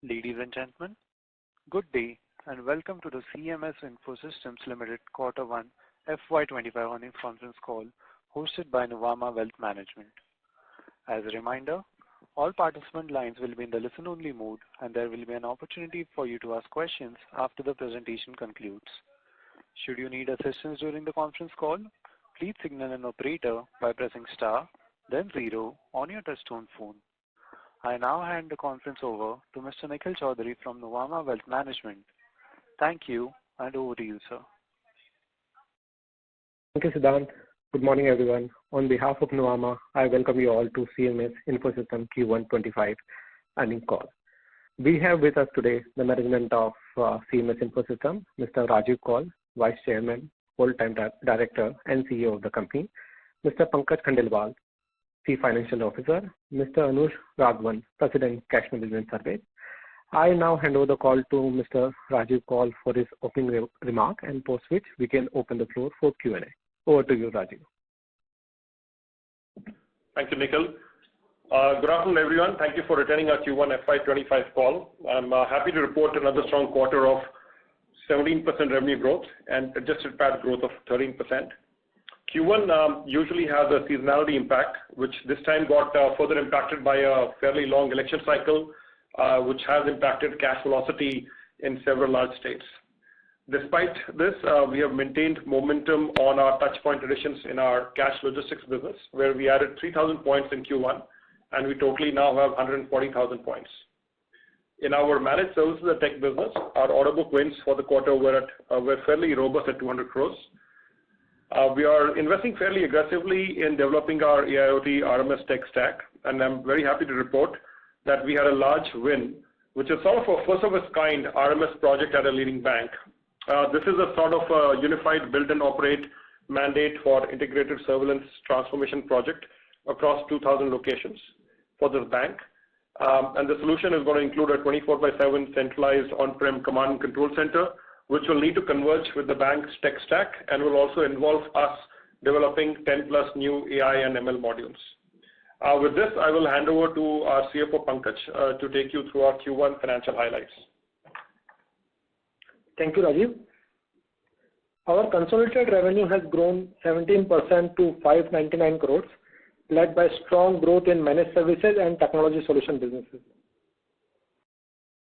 Ladies and gentlemen, good day and welcome to the CMS Info Systems Limited Quarter 1 FY25 earnings conference call hosted by Nuvama Wealth Management. As a reminder, all participant lines will be in the listen-only mode and there will be an opportunity for you to ask questions after the presentation concludes. Should you need assistance during the conference call, please signal an operator by pressing star, then 0 on your touchtone phone. I now hand the conference over to Mr. Nikhil Chaudhary from Nuvama Wealth Management. Thank you and over to you, sir. Thank you, Siddhant. Good morning, everyone. On behalf of Nuvama, I welcome you all to CMS Info Systems Q1 25 earnings call. We have with us today the management of CMS Info Systems, Mr. Rajiv Kaul, Vice Chairman, Full-Time Director and CEO of the company, Mr. Pankaj Khandelwal, Chief Financial Officer, Mr. Anush Raghavan, President, Cash Management Service. I now hand over the call to Mr. Rajiv Kaul for his opening remark and post which we can open the floor for Q&A. Over to you, Rajiv. Thank you, Nikhil. Good afternoon, everyone. Thank you for attending our Q1 FY25 call. I'm happy to report another strong quarter of 17% revenue growth and adjusted PAT growth of 13%. Q1 usually has a seasonality impact, which this time got further impacted by a fairly long election cycle, which has impacted cash velocity in several large states. Despite this, we have maintained momentum on our touchpoint additions in our cash logistics business, where we added 3,000 points in Q1, and we totally now have 140,000 points. In our managed services and tech business, our order book wins for the quarter were fairly robust at 200 crores. We are investing fairly aggressively in developing our AIoT RMS tech stack, and I'm very happy to report that we had a large win, which is sort of a first of its kind RMS project at a leading bank. This is a sort of a unified build and operate mandate for integrated surveillance transformation project across 2,000 locations for this bank. And the solution is going to include a 24/7 centralized on-prem command and control center, which will need to converge with the bank's tech stack and will also involve us developing 10 plus new AI and ML modules. With this, I will hand over to our CFO Pankaj to take you through our Q1 financial highlights. Thank you, Rajiv. Our consolidated revenue has grown 17% to 599 crores, led by strong growth in managed services and technology solution businesses.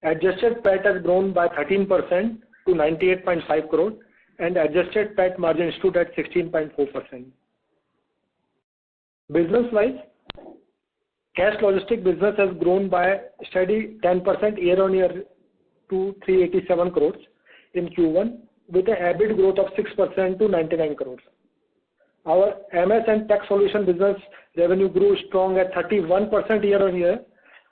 Adjusted PAT has grown by 13% to 98.5 crores and adjusted PAT margin stood at 16.4%. Business-wise, cash logistics business has grown by a steady 10% year-on-year to 387 crores in Q1 with an EBIT growth of 6% to 99 crores. Our MS and tech solution business revenue grew strong at 31% year-on-year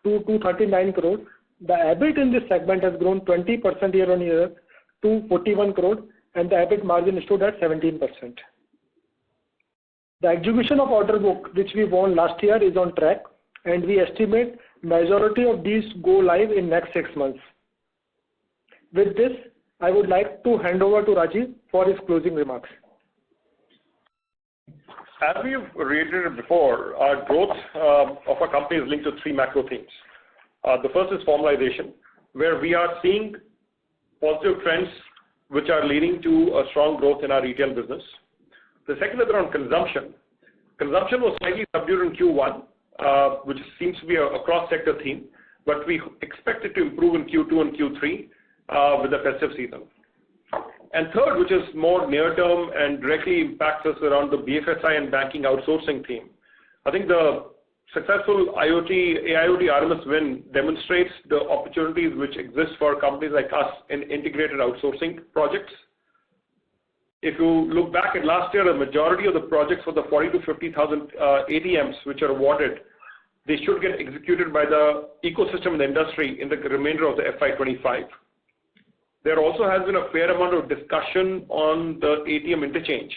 to 239 crores. The EBIT in this segment has grown 20% year-on-year to 41 crores and the EBIT margin stood at 17%. The execution of order book which we won last year is on track and we estimate majority of these go live in next 6 months. With this, I would like to hand over to Rajiv for his closing remarks. As we've reiterated before, our growth of our company is linked to 3 macro themes. The first is formalization, where we are seeing positive trends which are leading to a strong growth in our retail business. The second is around consumption. Consumption was slightly subdued in Q1, which seems to be a cross-sector theme, but we expect it to improve in Q2 and Q3 with the festive season. And third, which is more near-term and directly impacts us around the BFSI and banking outsourcing theme. I think the successful AIoT RMS win demonstrates the opportunities which exist for companies like us in integrated outsourcing projects. If you look back at last year, the majority of the projects for the 40,000 to 50,000 ATMs which are awarded, they should get executed by the ecosystem in the industry in the remainder of the FY25. There also has been a fair amount of discussion on the ATM interchange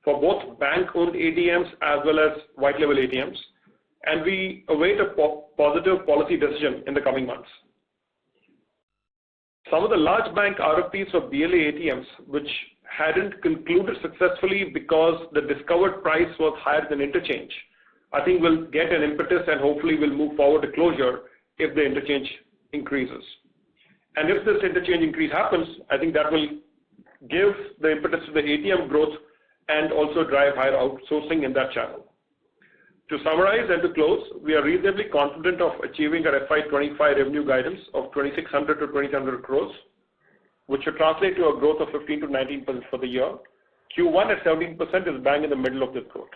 for both bank-owned ATMs as well as white-label ATMs, and we await a positive policy decision in the coming months. Some of the large bank RFPs for BLA ATMs, which hadn't concluded successfully because the discovered price was higher than interchange, I think will get an impetus and hopefully will move forward to closure if the interchange increases. And if this interchange increase happens, I think that will give the impetus to the ATM growth and also drive higher outsourcing in that channel. To summarize and to close, we are reasonably confident of achieving our FY25 revenue guidance of 2,600 to 2,800 crores, which should translate to a growth of 15 to 19% for the year. Q1 at 17% is bang in the middle of this growth.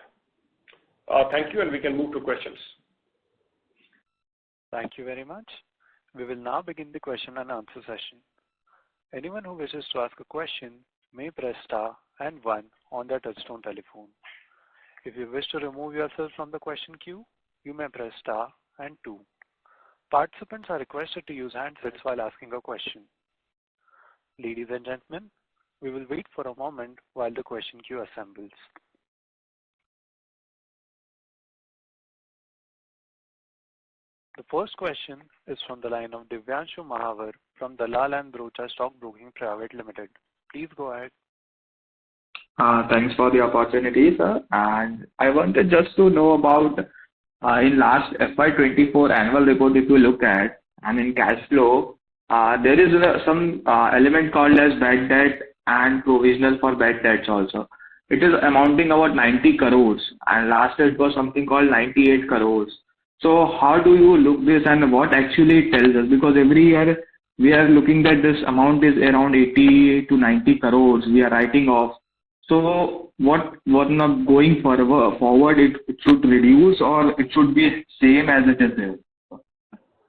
Thank you, and we can move to questions. Thank you very much. We will now begin the question and answer session. Anyone who wishes to ask a question may press star and 1 on their touchtone telephone. If you wish to remove yourself from the question queue, you may press star and 2. Participants are requested to use handsets while asking a question. Ladies and gentlemen, we will wait for a moment while the question queue assembles. The first question is from the line of Divyanshu Mahavar from Dalal & Broacha Stock Broking Private Limited. Please go ahead. Thanks for the opportunity, sir. And I wanted just to know about in last FY24 annual report, if you look at, and in cash flow, there is some element called as bad debt and provisional for bad debts also. It is amounting about 90 crores, and last year it was something called 98 crores. So how do you look this and what actually it tells us? Because every year we are looking that this amount is around 80 to 90 crores we are writing off. So what not going forward it should reduce or it should be same as it is there?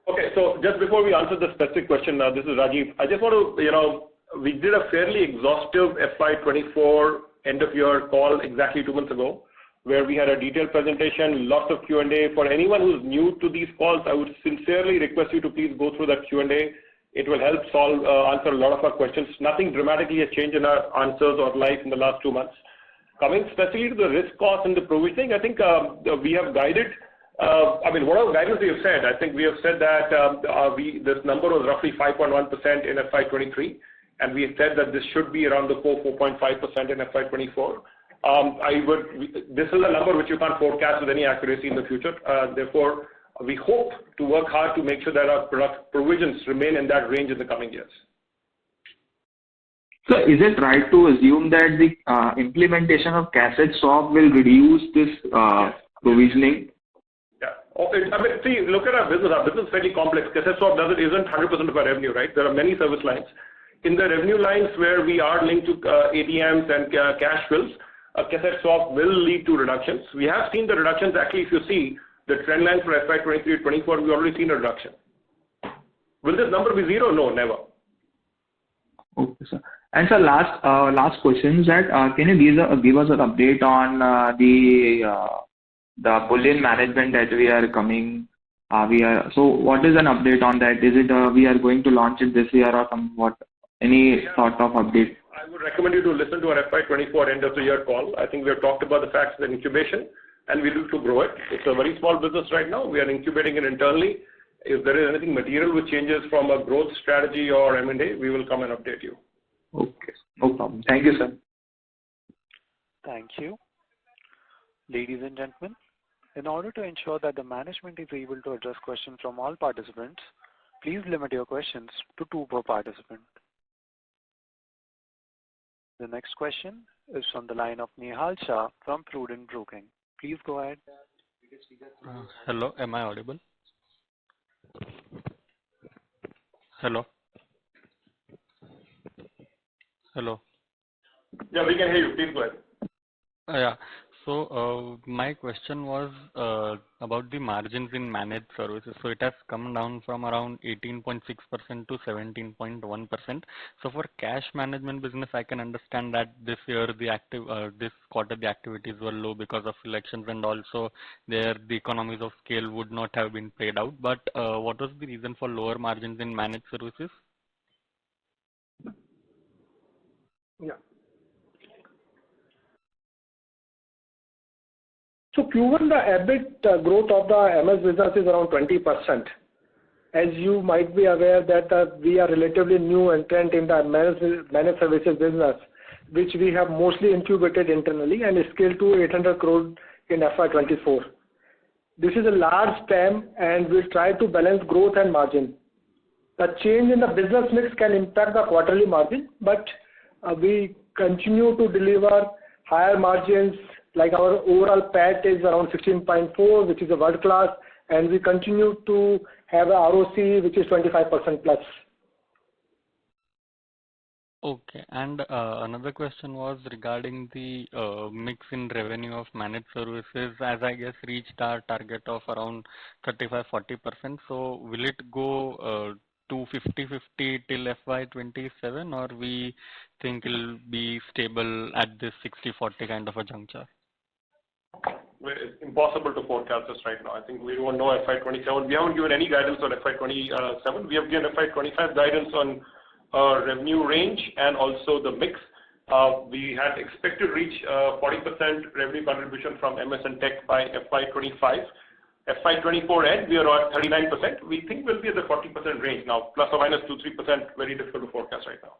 Okay, so just before we answer the specific question, this is Rajiv. I just want to, we did a fairly exhaustive FY24 end of year call exactly 2 months ago, where we had a detailed presentation, lots of Q&A. For anyone who's new to these calls, I would sincerely request you to please go through that Q&A. It will help answer a lot of our questions. Nothing dramatically has changed in our answers or life in the last 2 months. Coming specifically to the risk cost and the provisioning, I think we have guided, whatever guidance we have said, I think we have said that this number was roughly 5.1% in FY23, and we have said that this should be around the 4.5% in FY24. This is a number which you can't forecast with any accuracy in the future. Therefore, we hope to work hard to make sure that our provisions remain in that range in the coming years. So is it right to assume that the implementation of cassette swap will reduce this provisioning? Yeah. See, look at our business. Our business is fairly complex. Cassette swap isn't 100% of our revenue, right? There are many service lines. In the revenue lines where we are linked to ATMs and cash bills, a cassette swap will lead to reductions. We have seen the reductions. Actually, if you see the trend line for FY23-24, we've already seen a reduction. Will this number be zero? No, never. Okay, sir. And sir, last question is that can you give us an update on the bullion management that we are coming? So what is an update on that? Is it we are going to launch it this year or somewhat? Any sort of update? I would recommend you to listen to our FY24 end of the year call. I think we have talked about the facts of the incubation, and we look to grow it. It's a very small business right now. We are incubating it internally. If there is anything material which changes from a growth strategy or M&A, we will come and update you. Okay, no problem. Thank you, sir. Thank you. Ladies and gentlemen, in order to ensure that the management is able to address questions from all participants, please limit your questions to 2 per participant. The next question is from the line of Nihal Shah from Prudent Broking. Please go ahead. Hello, am I audible? Hello? Hello? Yeah, we can hear you. Please go ahead. Yeah. So my question was about the margins in managed services. So it has come down from around 18.6% to 17.1%. So for cash management business, I can understand that this year this quarter the activities were low because of elections, and also the economies of scale would not have been played out. But what was the reason for lower margins in managed services? Yeah. So Q1, the EBIT growth of the MS business is around 20%. As you might be aware that we are relatively new entrant in the managed services business, which we have mostly incubated internally and scaled to 800 crore in FY24. This is a large TAM, and we'll try to balance growth and margin. the change in the business mix can impact the quarterly margin, but we continue to deliver higher margins, like our overall PAT is around 16.4, which is a world class, and we continue to have a ROC which is 25% plus. Okay, and another question was regarding the mix in revenue of managed services, as I guess reached our target of around 35-40%. So will it go to 50-50 till FY27, or we think it'll be stable at this 60-40 kind of a juncture? It's impossible to forecast this right now. I think we don't know FY27. We haven't given any guidance on FY27. We have given FY25 guidance on revenue range and also the mix. We had expected to reach 40% revenue contribution from MS and Tech by FY25. FY24 end, we are at 39%. We think we'll be at the 40% range now, plus or minus 2-3%, very difficult to forecast right now.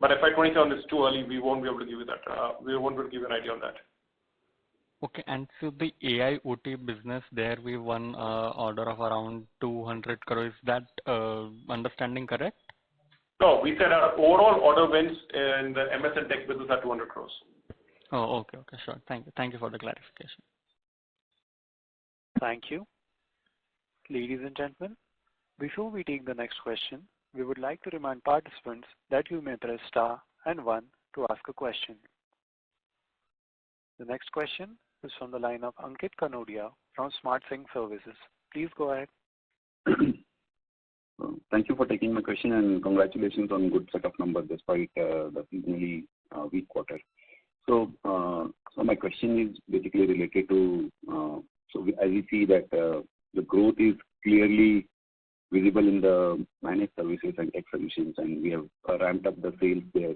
But FY27 is too early. We won't be able to give you that. We won't be able to give an idea on that. Okay, and so the AI OT business, there we won order of around 200 crore. Is that understanding correct? No, we said our overall order wins in the MS and Tech business are 200 crores. Oh, okay, sure. Thank you. Thank you for the clarification. Thank you. Ladies and gentlemen, before we take the next question, we would like to remind participants that you may press star and 1 to ask a question. The next question is from the line of Ankit Kanodia from Smart Sync Services. Please go ahead. Thank you for taking my question, and congratulations on good set of numbers despite the seasonally weak quarter. So my question is basically related to, as we see that the growth is clearly visible in the managed services and tech solutions, and we have ramped up the sales there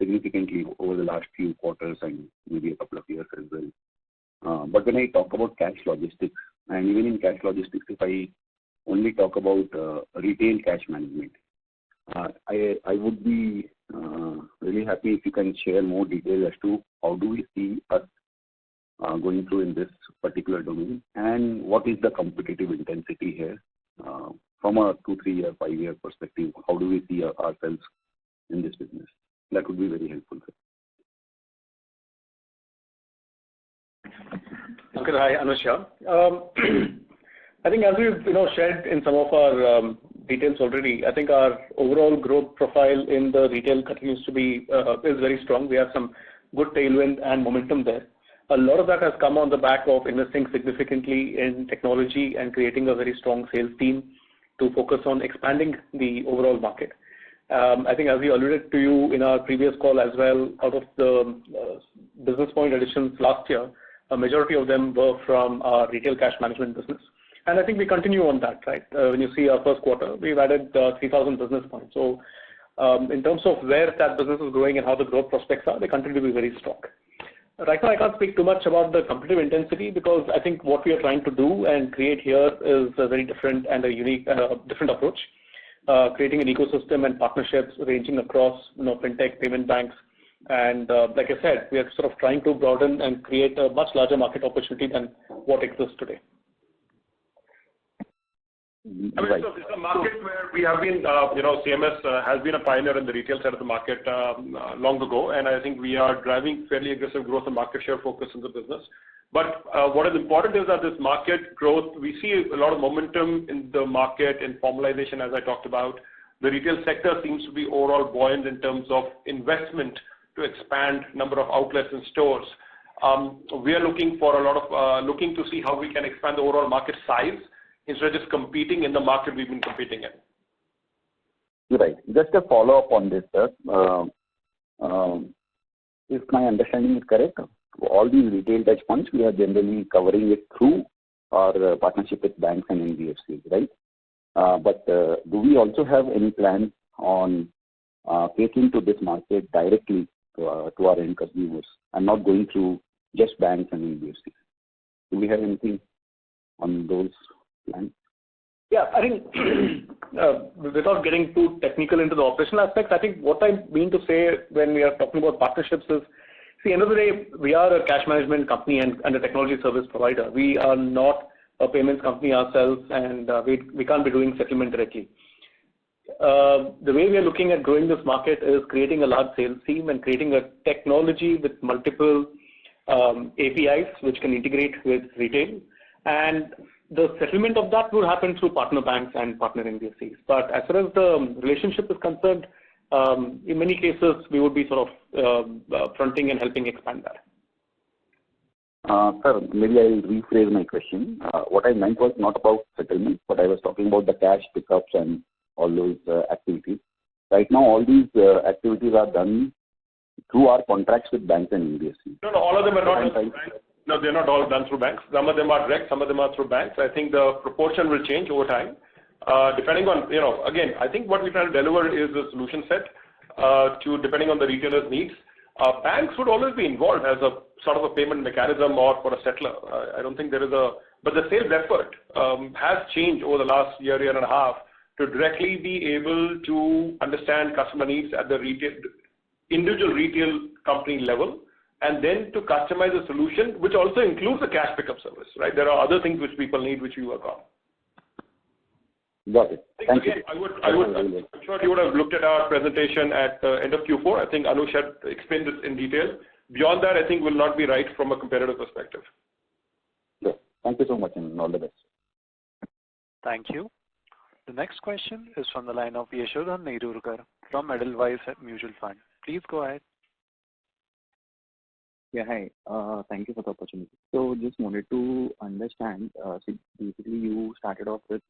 significantly over the last few quarters and maybe a couple of years as well. But when I talk about cash logistics, and even in cash logistics, if I only talk about retail cash management, I would be really happy if you can share more detail as to how do we see us going through in this particular domain, and what is the competitive intensity here from a 2-3 year, 5-year perspective. How do we see ourselves in this business? That would be very helpful, sir. Okay, hi, Anush. I think as we've shared in some of our details already, I think our overall growth profile in the retail continues to be is very strong. We have some good tailwind and momentum there. A lot of that has come on the back of investing significantly in technology and creating a very strong sales team to focus on expanding the overall market. I think as we alluded to you in our previous call as well, out of the business point additions last year, a majority of them were from our retail cash management business. And I think we continue on that, right? When you see our first quarter, we've added 3,000 business points. So in terms of where that business is growing and how the growth prospects are, they continue to be very strong. Right now, I can't speak too much about the competitive intensity because I think what we are trying to do and create here is a very different and a unique, different approach. Creating an ecosystem and partnerships ranging across, fintech, payment banks, and like I said, we are sort of trying to broaden and create a much larger market opportunity than what exists today. I mean, so it's a market where we have been, CMS has been a pioneer in the retail side of the market long ago, and I think we are driving fairly aggressive growth and market share focus in the business. But what is important is that this market growth, we see a lot of momentum in the market and formalization, as I talked about. The retail sector seems to be overall buoyant in terms of investment to expand number of outlets and stores. We are looking for a lot of, looking to see how we can expand the overall market size instead of just competing in the market we've been competing in. Right. Just a follow-up on this, sir. If my understanding is correct, all these retail touch points, we are generally covering it through our partnership with banks and NBFCs, right? But do we also have any plan on taking to this market directly to our end consumers and not going through just banks and NBFCs? Do we have anything on those plans? Yeah, I think without getting too technical into the operational aspects, I think what I mean to say when we are talking about partnerships is, see, end of the day, we are a cash management company and a technology service provider. We are not a payments company ourselves, and we can't be doing settlement directly. the way we are looking at growing this market is creating a large sales team and creating a technology with multiple APIs which can integrate with retail. And the settlement of that will happen through partner banks and partner NBFCs. But as far as the relationship is concerned, in many cases, we would be sort of fronting and helping expand that. Sir, maybe I'll rephrase my question. What I meant was not about settlement, but I was talking about the cash pickups and all those activities. Right now, all these activities are done through our contracts with banks and NBFCs. No, all of them are not done through banks. No, they're not all done through banks. Some of them are direct, some of them are through banks. I think the proportion will change over time. Depending on, again, I think what we're trying to deliver is a solution set depending on the retailer's needs. Banks would always be involved as a sort of a payment mechanism or for a settler. I don't think there is but the sales effort has changed over the last year and a half to directly be able to understand customer needs at the individual retail company level, and then to customize a solution, which also includes the cash pickup service, right? There are other things which people need, which we work on. Got it. Thank you. I'm sure you would have looked at our presentation at the end of Q4. I think Anush had explained this in detail. Beyond that, I think will not be right from a competitive perspective. Sure. Thank you so much and all the best. Thank you. The next question is from the line of Yashodhan Nerurkar from Edelweiss Mutual Fund. Please go ahead. Yeah, hi. Thank you for the opportunity. So just wanted to understand, so basically you started off with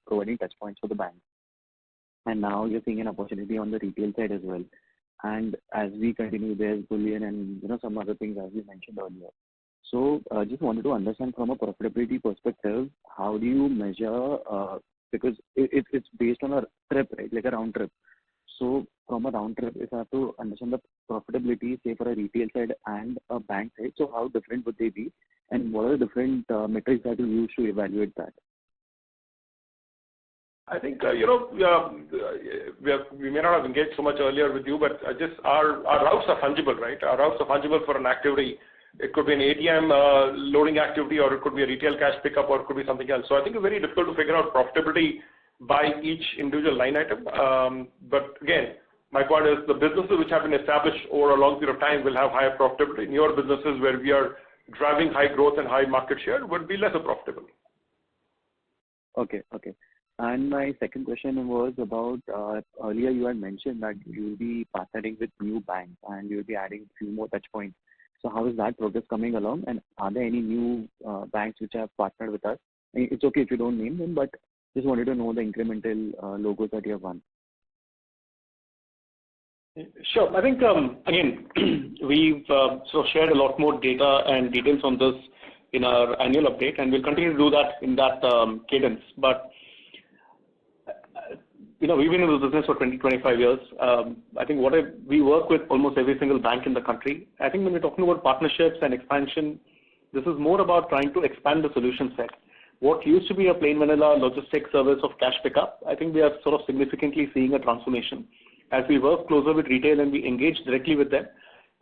providing touch points for the bank, and now you're seeing an opportunity on the retail side as well. And as we continue, there's bullion and some other things as you mentioned earlier. So just wanted to understand from a profitability perspective, how do you measure, because it's based on a trip, right, like a round trip. So from a round trip, if I have to understand the profitability, say for a retail side and a bank side, so how different would they be? And what are the different metrics that you use to evaluate that? I think, we may not have engaged so much earlier with you, but just our routes are fungible, right? Our routes are fungible for an activity. It could be an ATM loading activity, or it could be a retail cash pickup, or it could be something else. So I think it's very difficult to figure out profitability by each individual line item. But again, my point is the businesses which have been established over a long period of time will have higher profitability. Newer businesses where we are driving high growth and high market share would be lesser profitable. Okay. And my second question was about, earlier you had mentioned that you will be partnering with new banks and you will be adding a few more touch points. So how is that progress coming along? And are there any new banks which have partnered with us? It's okay if you don't name them, but just wanted to know the incremental logos that you have won. Sure. I think, again, we've sort of shared a lot more data and details on this in our annual update, and we'll continue to do that in that cadence. But we've been in this business for 25 years. I think we work with almost every single bank in the country. I think when we're talking about partnerships and expansion, this is more about trying to expand the solution set. What used to be a plain vanilla logistics service of cash pickup, I think we are sort of significantly seeing a transformation. As we work closer with retail and we engage directly with them,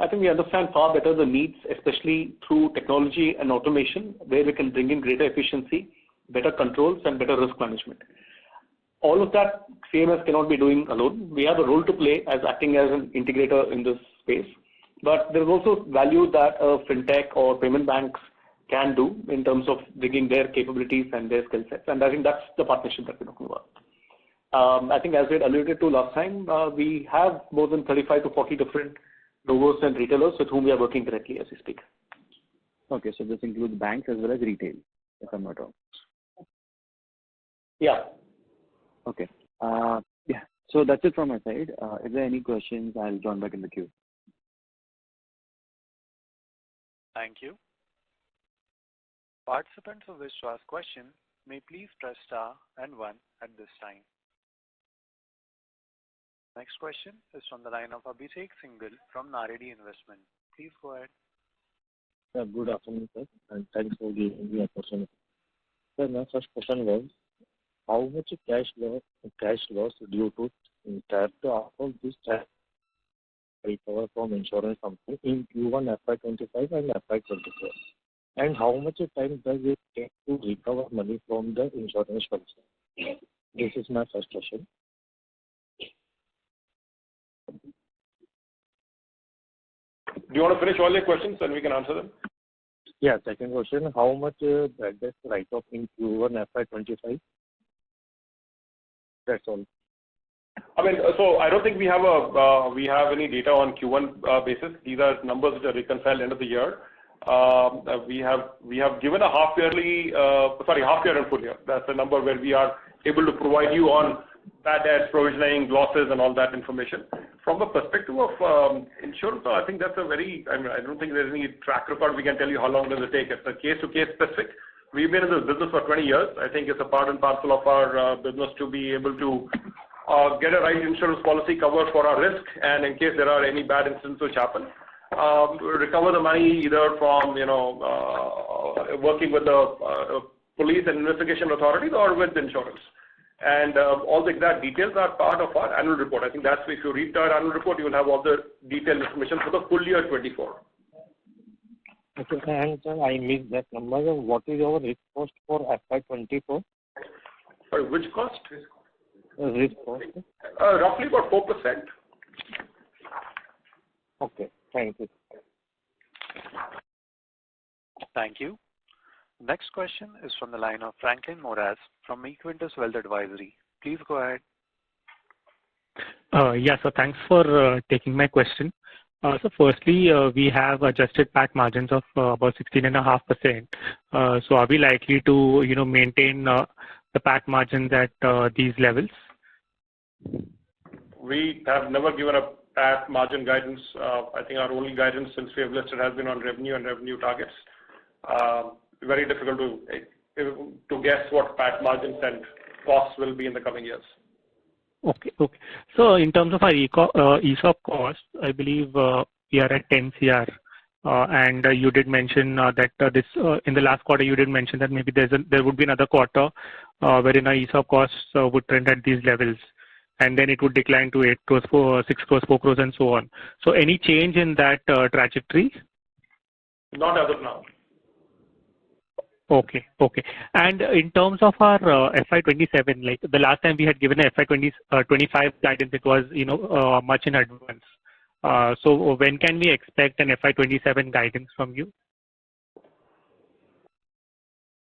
I think we understand far better the needs, especially through technology and automation, where we can bring in greater efficiency, better controls, and better risk management. All of that CMS cannot be doing alone. We have a role to play as acting as an integrator in this space. But there is also value that a fintech or payment banks can do in terms of bringing their capabilities and their skill sets. And I think that's the partnership that we're talking about. I think as we had alluded to last time, we have more than 35 to 40 different logos and retailers with whom we are working directly as we speak. Okay, so this includes banks as well as retail, if I'm not wrong. Yeah. Okay. Yeah. So that's it from my side. If there are any questions, I'll join back in the queue. Thank you. Participants who wish to ask questions may please press star and 1 at this time. Next question is from the line of Abhishek Singhal from Naredi Investment. Please go ahead. Good afternoon, sir, and thanks for giving me the opportunity. Sir, my first question was, how much cash loss due to theft of this theft recover from insurance company in Q1 FY25 and FY24? And how much time does it take to recover money from the insurance company? This is my first question. you want to finish all your questions and we can answer them? Yeah, second question, how much bad debt write-off in Q1 FY25? That's all. I mean, so I don't think we have any data on Q1 basis. These are numbers which are reconciled end of the year. We have given a half year and full year. That's the number where we are able to provide you on bad debts, provisioning, losses, and all that information. From the perspective of insurance, I think that's I don't think there's any track record we can tell you how long does it take. It's a case-to-case specific. We've been in this business for 20 years. I think it's a part and parcel of our business to be able to get a right insurance policy cover for our risk, and in case there are any bad incidents which happen, recover the money either from working with the police and investigation authorities or with insurance. And all the exact details are part of our annual report. I think that's if you read our annual report, you will have all the detailed information for the full year 24. Okay, and sir, I missed that number. What is our risk cost for FY24? Sorry, which cost? Risk cost? Roughly about 4%. Okay, thank you. Thank you. Next question is from the line of Franklin Moraz from Equintus Wealth Advisory. Please go ahead. Yes, so thanks for taking my question. So firstly, we have adjusted PAT margins of about 16.5%. So are we likely to, maintain the PAT margins at these levels? We have never given a PAT margin guidance. I think our only guidance since we have listed has been on revenue and revenue targets. Very difficult to guess what PAT margins and costs will be in the coming years. Okay. So in terms of our ESOP costs, I believe we are at 10 CR. And you did mention that this in the last quarter you did mention that maybe there would be another quarter wherein our ESOP costs would trend at these levels, and then it would decline to 8 crores, 6 crores, 4 crores, and so on. So any change in that trajectory? Not as of now. Okay. And in terms of our FY27, like the last time we had given a FY25 guidance, it was much in advance. So when can we expect an FY27 guidance from you?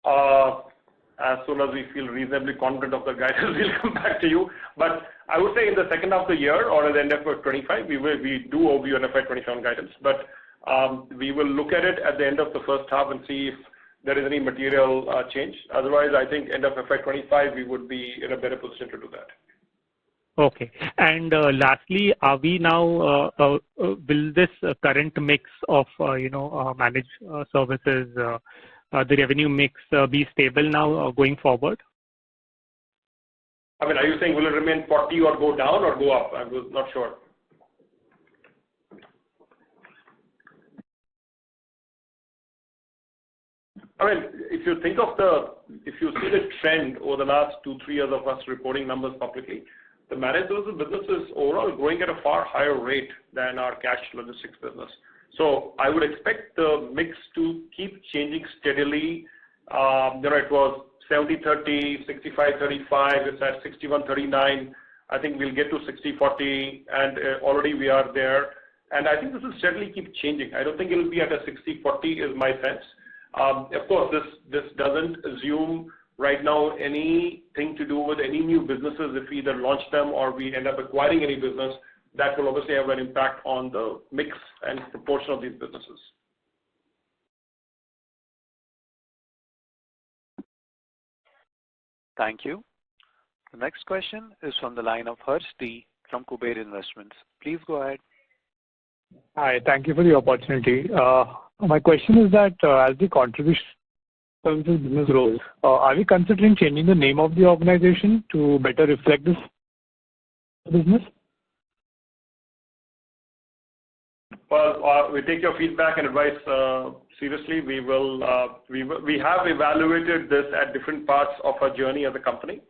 As soon as we feel reasonably confident of the guidance, we'll come back to you. But I would say in the second half of the year or at the end of FY25, we do owe you an FY27 guidance. But we will look at it at the end of the first half and see if there is any material change. Otherwise, I think end of FY25, we would be in a better position to do that. Okay. And lastly, are we now, will this current mix of, managed services, the revenue mix be stable now going forward? I mean, are you saying will it remain 40 or go down or go up? I'm not sure. I mean, if you see the trend over the last 2-3 years of us reporting numbers publicly, the managed services business is overall growing at a far higher rate than our cash logistics business. So I would expect the mix to keep changing steadily. It was 70-30, 65-35, it's at 61-39. I think we'll get to 60-40, and already we are there. And I think this will steadily keep changing. I don't think it will be at a 60-40 is my sense. Of course, this doesn't assume right now anything to do with any new businesses. If we either launch them or we end up acquiring any business, that will obviously have an impact on the mix and proportion of these businesses. Thank you. The next question is from the line of Harsh D from Kuber Investments. Please go ahead. Hi, thank you for the opportunity. My question is that as the contribution services business grows, are we considering changing the name of the organization to better reflect this business? Well, we take your feedback and advice seriously. We have evaluated this at different parts of our journey as a company.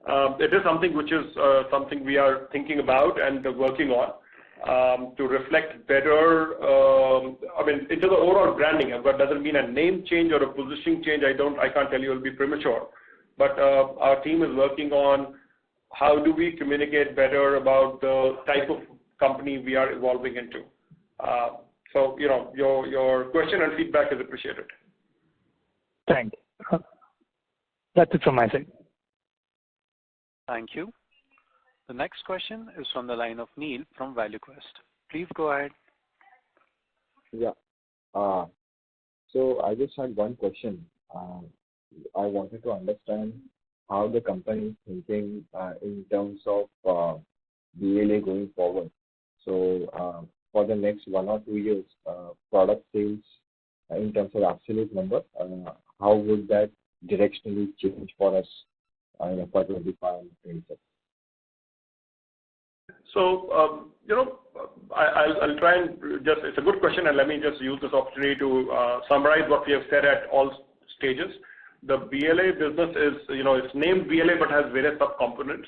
It is something which is something we are thinking about and working on. To reflect better, into the overall branding, but doesn't mean a name change or a positioning change. I can't tell you, it'll be premature. But our team is working on how do we communicate better about the type of company we are evolving into. So, your question and feedback is appreciated. Thank you. That's it from my side. Thank you. The next question is from the line of Neil from ValueQuest. Please go ahead. Yeah. So I just had one question. I wanted to understand how the company is thinking in terms of BLA going forward. So for the next 1 or 2 years, product sales in terms of absolute number, how would that directionally change for us in FY25 and 26? So, I'll try and just, it's a good question, and let me just use this opportunity to summarize what we have said at all stages. The BLA business is, it's named BLA but has various subcomponents.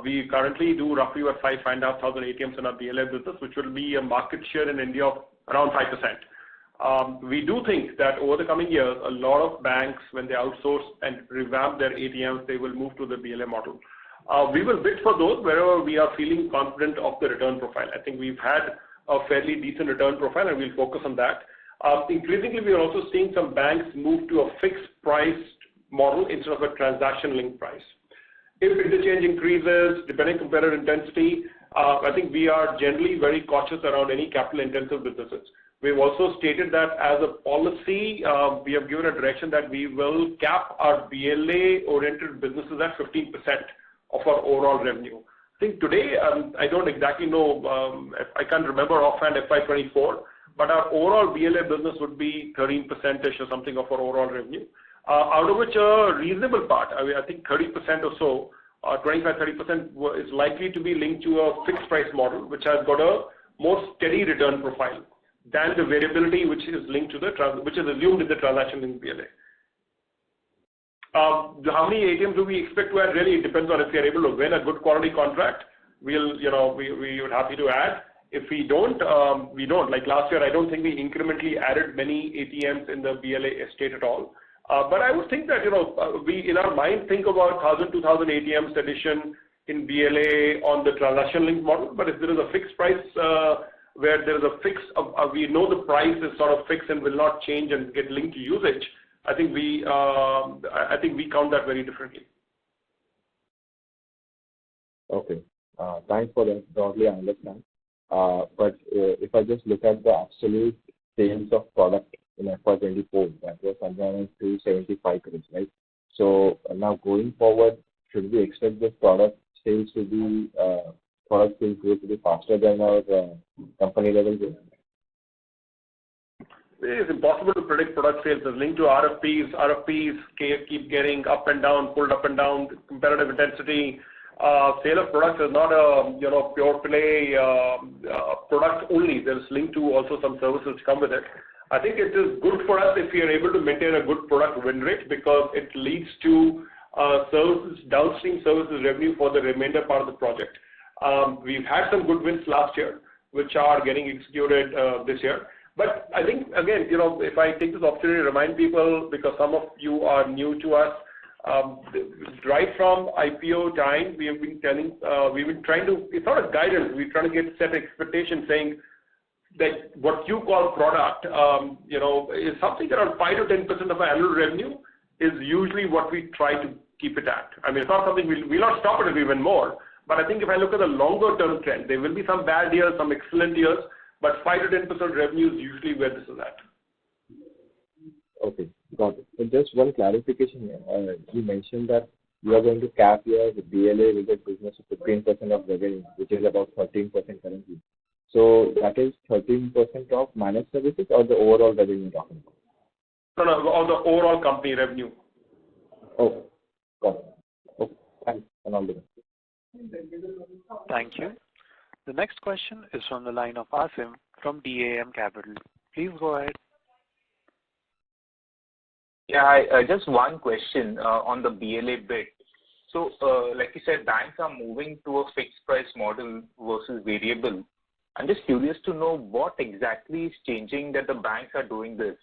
We currently do roughly about 5,500 ATMs in our BLA business, which will be a market share in India of around 5%. We do think that over the coming years, a lot of banks, when they outsource and revamp their ATMs, they will move to the BLA model. We will bid for those wherever we are feeling confident of the return profile. I think we've had a fairly decent return profile, and we'll focus on that. Increasingly, we are also seeing some banks move to a fixed price model instead of a transaction-linked price. If interchange increases, depending on competitive intensity, I think we are generally very cautious around any capital-intensive businesses. We've also stated that as a policy, we have given a direction that we will cap our BLA-oriented businesses at 15% of our overall revenue. I think today, I don't exactly know, I can't remember offhand FY24, but our overall BLA business would be 13%-ish or something of our overall revenue, out of which a reasonable part, I think 30% or so, 25-30% is likely to be linked to a fixed price model, which has got a more steady return profile than the variability which is linked to which is assumed in the transaction in BLA. How many ATMs do we expect to add? Really, it depends on if we are able to win a good quality contract. We would happy to add. If we don't, we don't. Like last year, I don't think we incrementally added many ATMs in the BLA estate at all. But I would think that, we in our mind think about 1,000, 2,000 ATMs addition in BLA on the transaction link model. But if there is a fixed price where there is a fix, we know the price is sort of fixed and will not change and get linked to usage, I think we count that very differently. Okay. Thanks for that. Broadly, I understand. But if I just look at the absolute sales of product in FY24, that was somewhere around 275 crores, right? So now going forward, should we expect the product sales to be faster than our company level growth? It is impossible to predict product sales. It's linked to RFPs. RFPs keep getting up and down, pulled up and down, competitive intensity. Sale of products is not a pure play product only. There's linked to also some services which come with it. I think it is good for us if we are able to maintain a good product win rate because it leads to services, downstream services revenue for the remainder part of the project. We've had some good wins last year, which are getting executed this year. But I think, again, if I take this opportunity to remind people, because some of you are new to us, right from IPO time, we've been trying to, it's not a guidance, we're trying to set expectations saying that what you call product, is something around 5 to 10% of our annual revenue is usually what we try to keep it at. I mean, it's not something we'll not stop it if we win more. But I think if I look at the longer term trend, there will be some bad years, some excellent years, but 5 to 10% revenue is usually where this is at. Okay, got it. So just one clarification here. You mentioned that you are going to cap your BLA related business to 15% of revenue, which is about 13% currently. So that is 13% of managed services or the overall revenue you're talking about? No, of the overall company revenue. Okay, got it. Okay, thanks, and all the best. Thank you. The next question is from the line of Asim from DAM Capital. Please go ahead. Yeah, just one question on the BLA bit. So, like you said, banks are moving to a fixed price model versus variable. I'm just curious to know what exactly is changing that the banks are doing this.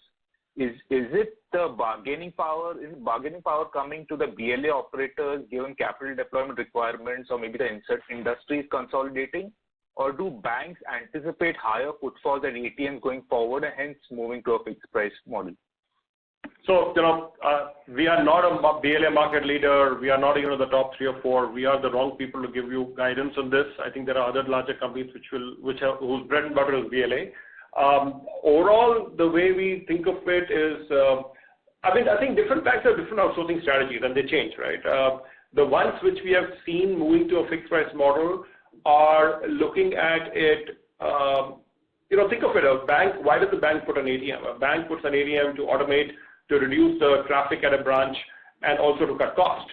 Is it the bargaining power? Is bargaining power coming to the BLA operators given capital deployment requirements, or maybe the industry is consolidating? or do banks anticipate higher footfalls at ATMs going forward and hence moving to a fixed price model? So, we are not a BLA market leader. We are not even in the top 3 or 4. We are the wrong people to give you guidance on this. I think there are other larger companies whose bread and butter is BLA. Overall, the way we think of it is, I think different banks have different outsourcing strategies and they change, right? The ones which we have seen moving to a fixed price model are looking at it. Think of it, a bank, why does the bank put an ATM? A bank puts an ATM to automate, to reduce the traffic at a branch and also to cut cost.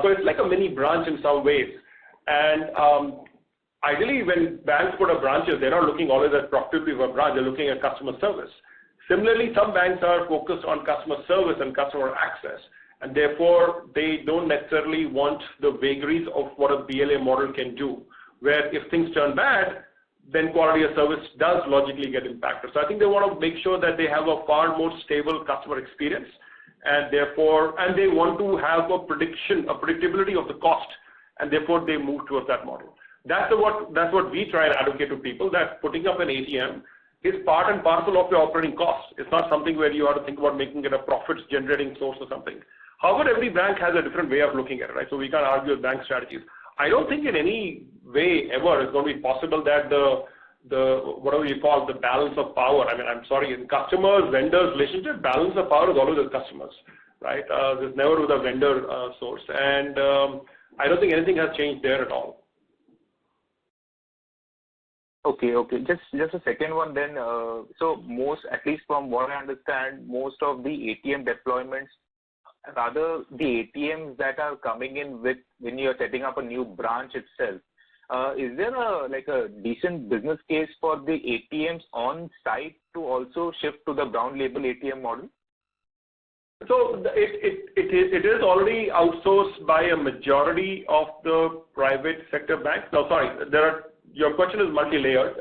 So it's like a mini branch in some ways. And ideally, when banks put up branches, they're not looking always at profitability of a branch, they're looking at customer service. Similarly, some banks are focused on customer service and customer access, and therefore they don't necessarily want the vagaries of what a BLA model can do, where if things turn bad, then quality of service does logically get impacted. So I think they want to make sure that they have a far more stable customer experience, and they want to have a predictability of the cost, and therefore they move towards that model. That's what we try and advocate to people, that putting up an ATM is part and parcel of your operating costs. It's not something where you have to think about making it a profit-generating source or something. However, every bank has a different way of looking at it, right? So we can't argue with bank strategies. I don't think in any way ever is going to be possible that the whatever you call the balance of power. I mean, I'm sorry, in customers, vendors relationship, balance of power is always with customers, right? There's never with a vendor source, and I don't think anything has changed there at all. Okay. Just a second one then. So most, at least from what I understand, most of the ATM deployments, rather the ATMs that are coming in with when you're setting up a new branch itself, is there a decent business case for the ATMs on site to also shift to the brown label ATM model? So it is already outsourced by a majority of the private sector banks. No, sorry, your question is multi-layered.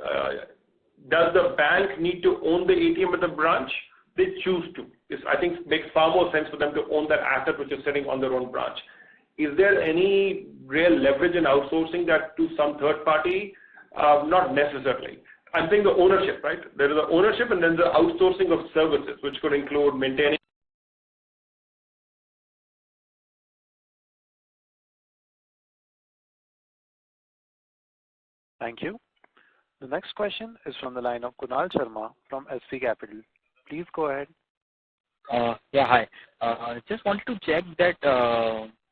Does the bank need to own the ATM at the branch? They choose to. I think it makes far more sense for them to own that asset which is sitting on their own branch. Is there any real leverage in outsourcing that to some third party? Not necessarily. I'm saying the ownership, right? There is the ownership and then the outsourcing of services, which could include maintaining. Thank you. The next question is from the line of Kunal Sharma from SP Capital. Please go ahead. Yeah, hi. Just wanted to check that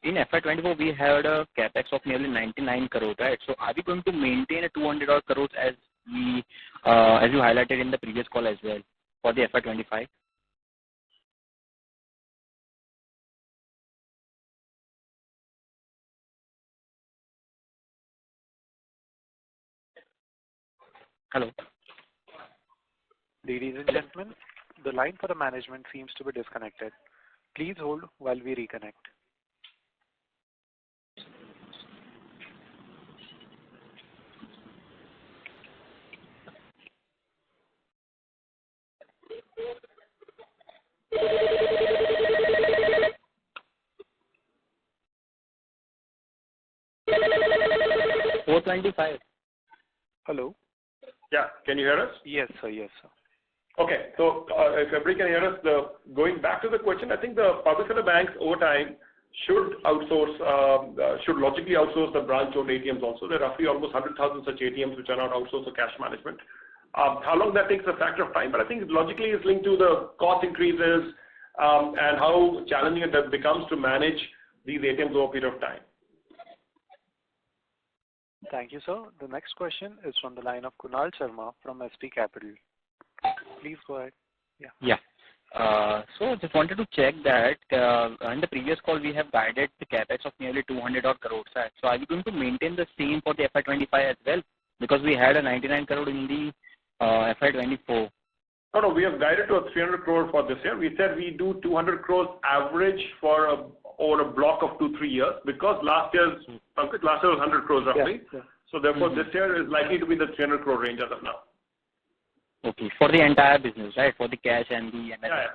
in FY24 we had a capex of nearly 99 crore, right? So are we going to maintain a 200 odd crores as you highlighted in the previous call as well for the FY25? Hello. Ladies and gentlemen, the line for the management seems to be disconnected. Please hold while we reconnect. $425. Hello. Yeah, can you hear us? Yes, sir. Yes, sir. Okay, so if everybody can hear us, going back to the question, I think the public sector banks over time should logically outsource the branch-owned ATMs also. There are roughly almost 100,000 such ATMs which are not outsourced for cash management. How long that takes is a factor of time, but I think logically it's linked to the cost increases and how challenging it becomes to manage these ATMs over a period of time. Thank you, sir. The next question is from the line of Kunal Sharma from SP Capital. Please go ahead. Yeah. So just wanted to check that in the previous call we have guided the capex of nearly 200 odd crores. So are we going to maintain the same for the FY25 as well? Because we had a 99 crore in the FY24. No, we have guided to a 300 crore for this year. We said we do 200 crores average for over a block of 2-3 years, because last year was 100 crores roughly. Yeah. So therefore this year is likely to be the 300 crore range as of now. Okay, for the entire business, right? For the cash and the MS. Yeah.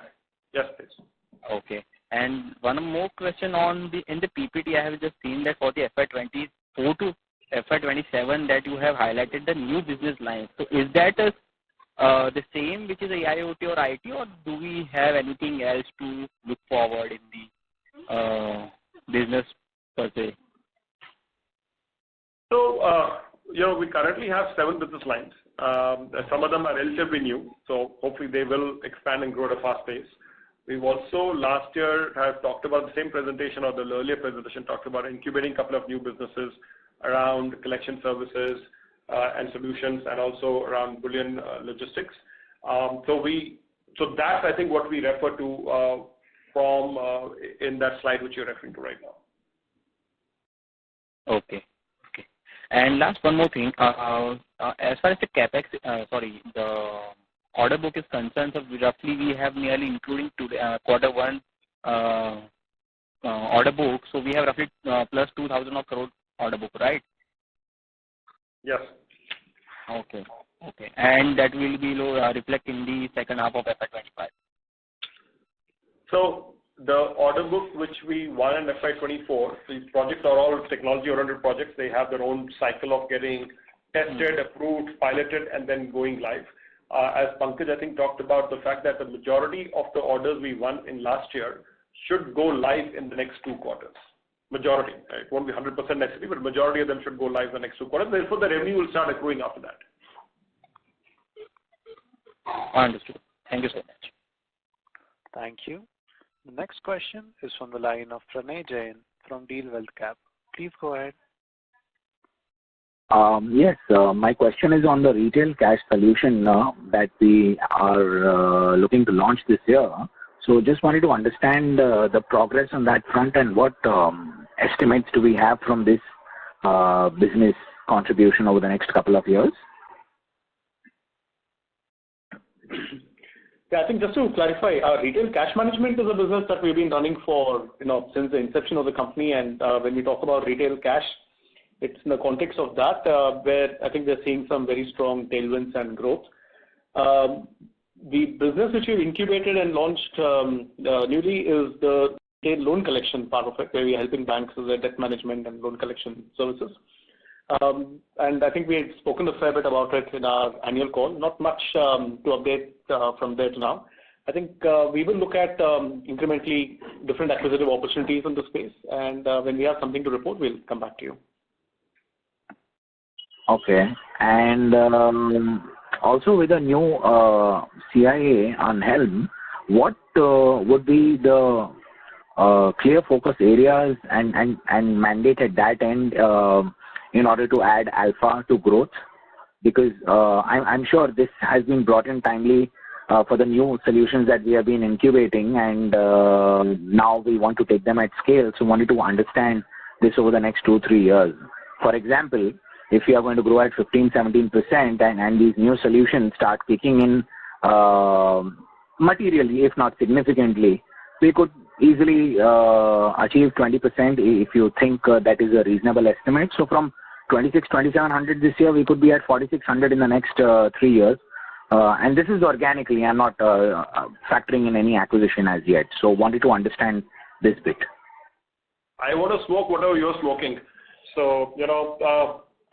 Yes, please. Okay. And one more question on in the PPT, I have just seen that for the FY24 to FY27 that you have highlighted the new business lines. So is that the same which is IIoT or IT, or do we have anything else to look forward in the business per se? So, we currently have 7 business lines. Some of them are relatively new, so hopefully they will expand and grow at a fast pace. We've also last year have talked about the same presentation or the earlier presentation talked about incubating a couple of new businesses around collection services and solutions, and also around bullion logistics. So that's I think what we refer to from in that slide which you're referring to right now. Okay. And last one more thing, as far as the capex, the order book is concerned, so roughly we have nearly, including quarter one order book, so we have roughly plus 2,000 crore order book, right? Yes. Okay. And that will be reflect in the second half of FY25. So the order book which we won in FY24, these projects are all technology-oriented projects. They have their own cycle of getting tested, approved, piloted, and then going live. As Pankaj, I think, talked about the fact that the majority of the orders we won in last year should go live in the next 2 quarters. Majority. It won't be 100% necessarily, but majority of them should go live in the next 2 quarters. Therefore, the revenue will start accruing after that. Understood. Thank you so much. Thank you. The next question is from the line of Pranay Jain from Deal Wealth Cap. Please go ahead. Yes, my question is on the retail cash solution that we are looking to launch this year. So just wanted to understand the progress on that front and what estimates do we have from this business contribution over the next couple of years? Yeah, I think just to clarify, retail cash management is a business that we've been running for, since the inception of the company. And when we talk about retail cash, it's in the context of that where I think they're seeing some very strong tailwinds and growth. The business which we've incubated and launched newly is the loan collection part of it, where we are helping banks with their debt management and loan collection services. And I think we had spoken a fair bit about it in our annual call. Not much to update from there to now. I think we will look at incrementally different acquisitive opportunities in the space, and when we have something to report, we'll come back to you. Okay. And also with the new CIA on helm, what would be the clear focus areas and mandate at that end in order to add alpha to growth? Because I'm sure this has been brought in timely for the new solutions that we have been incubating, and now we want to take them at scale. So wanted to understand this over the next 2-3 years. For example, if you are going to grow at 15-17% and these new solutions start kicking in materially, if not significantly, we could easily achieve 20% if you think that is a reasonable estimate. So from 2,700 this year, we could be at 4,600 in the next 3 years. And this is organically. I'm not factoring in any acquisition as yet. So wanted to understand this bit. I want to smoke whatever you're smoking. So,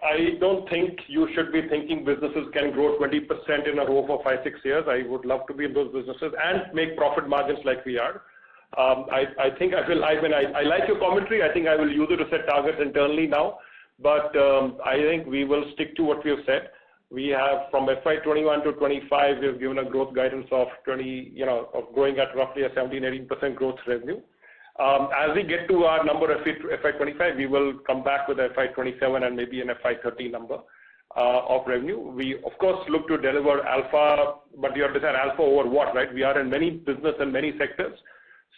I don't think you should be thinking businesses can grow 20% in a row for 5-6 years. I would love to be in those businesses and make profit margins like we are. I think I will. I like your commentary. I think I will use it to set targets internally now. But I think we will stick to what we have said. We have from FY21 to 25, we have given a growth guidance of of growing at roughly a 17-18% growth revenue. As we get to our number of FY25, we will come back with FY27 and maybe an FY30 number of revenue. We, of course, look to deliver alpha, but you have to say alpha over what, right? We are in many business and many sectors.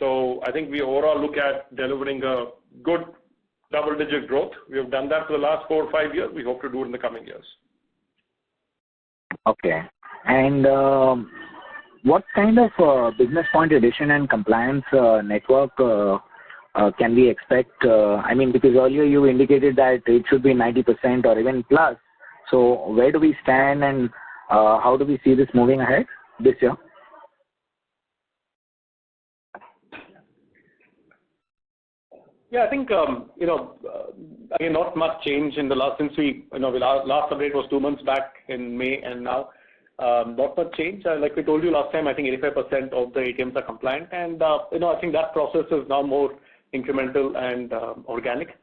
So I think we overall look at delivering a good double-digit growth. We have done that for the last 4 or 5 years. We hope to do it in the coming years. Okay. And what kind of business point addition and compliance network can we expect? I mean, because earlier you indicated that it should be 90% or even plus. So where do we stand and how do we see this moving ahead this year? Yeah, I think, again, not much change in the last, since we, last update was 2 months back in May, and now not much change. Like we told you last time, I think 85% of the ATMs are compliant, and, I think that process is now more incremental and organic.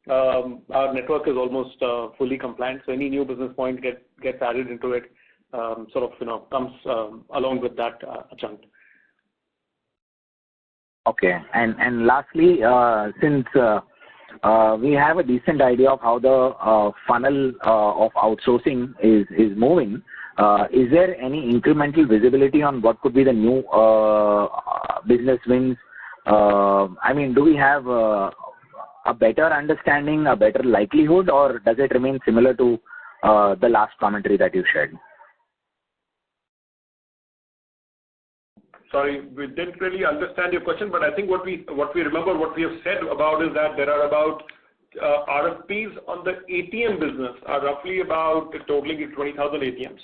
Our network is almost fully compliant, so any new business point gets added into it, comes along with that chunk. Okay. And lastly, since we have a decent idea of how the funnel of outsourcing is moving, is there any incremental visibility on what could be the new business wins? I mean, do we have a better understanding, a better likelihood, or does it remain similar to the last commentary that you shared? Sorry, we didn't really understand your question, but I think what we remember, what we have said about is that there are about RFPs on the ATM business are roughly about totaling 20,000 ATMs.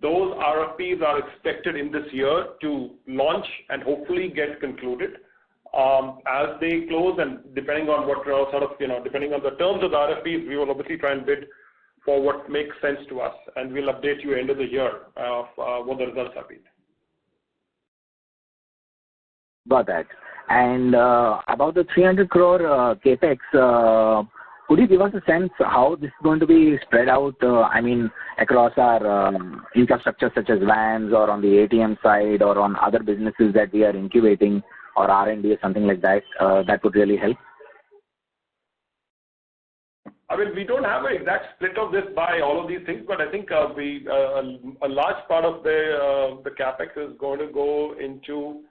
Those RFPs are expected in this year to launch and hopefully get concluded. As they close, and depending on what depending on the terms of the RFPs, we will obviously try and bid for what makes sense to us, and we'll update you end of the year of what the results have been. Got that. And about the 300 crore capex, could you give us a sense how this is going to be spread out? I mean, across our infrastructure such as vans, or on the ATM side, or on other businesses that we are incubating, or R&D or something like that. That would really help. I mean, we don't have an exact split of this by all of these things, but I think a large part of the capex is going to go into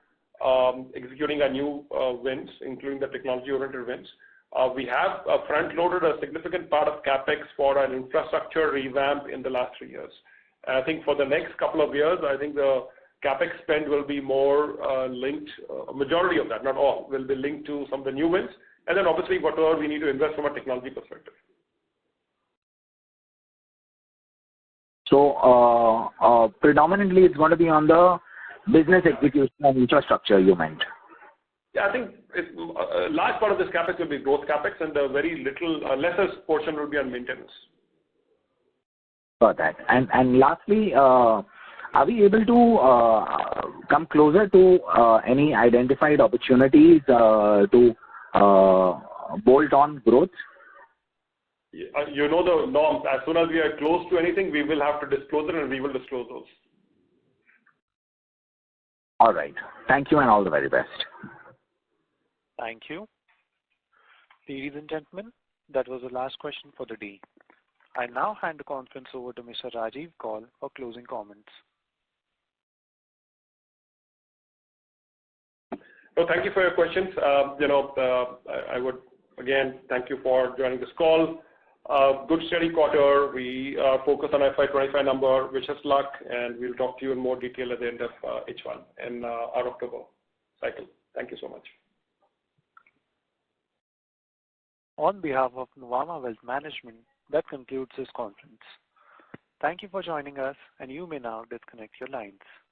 executing our new wins, including the technology-oriented wins. We have front-loaded a significant part of capex for an infrastructure revamp in the last 3 years. And I think for the next couple of years, I think the capex spend will be more linked, a majority of that, not all, will be linked to some of the new wins, and then obviously whatever we need to invest from a technology perspective. So predominantly it's going to be on the business execution and infrastructure, you meant? Yeah, I think a large part of this capex will be growth capex, and a very little, lesser portion will be on maintenance. Got that. And lastly, are we able to come closer to any identified opportunities to bolt on growth? You know the norms. As soon as we are close to anything, we will have to disclose it, and we will disclose those. All right. Thank you, and all the very best. Thank you. Ladies and gentlemen, that was the last question for the day. I now hand the conference over to Mr. Rajiv Kaul for closing comments. So thank you for your questions. I would again thank you for joining this call. Good steady quarter. We focus on FY25 number, wish us luck, and we'll talk to you in more detail at the end of H1 and our October cycle. Thank you so much. On behalf of Nuvama Wealth Management, that concludes this conference. Thank you for joining us, and you may now disconnect your lines.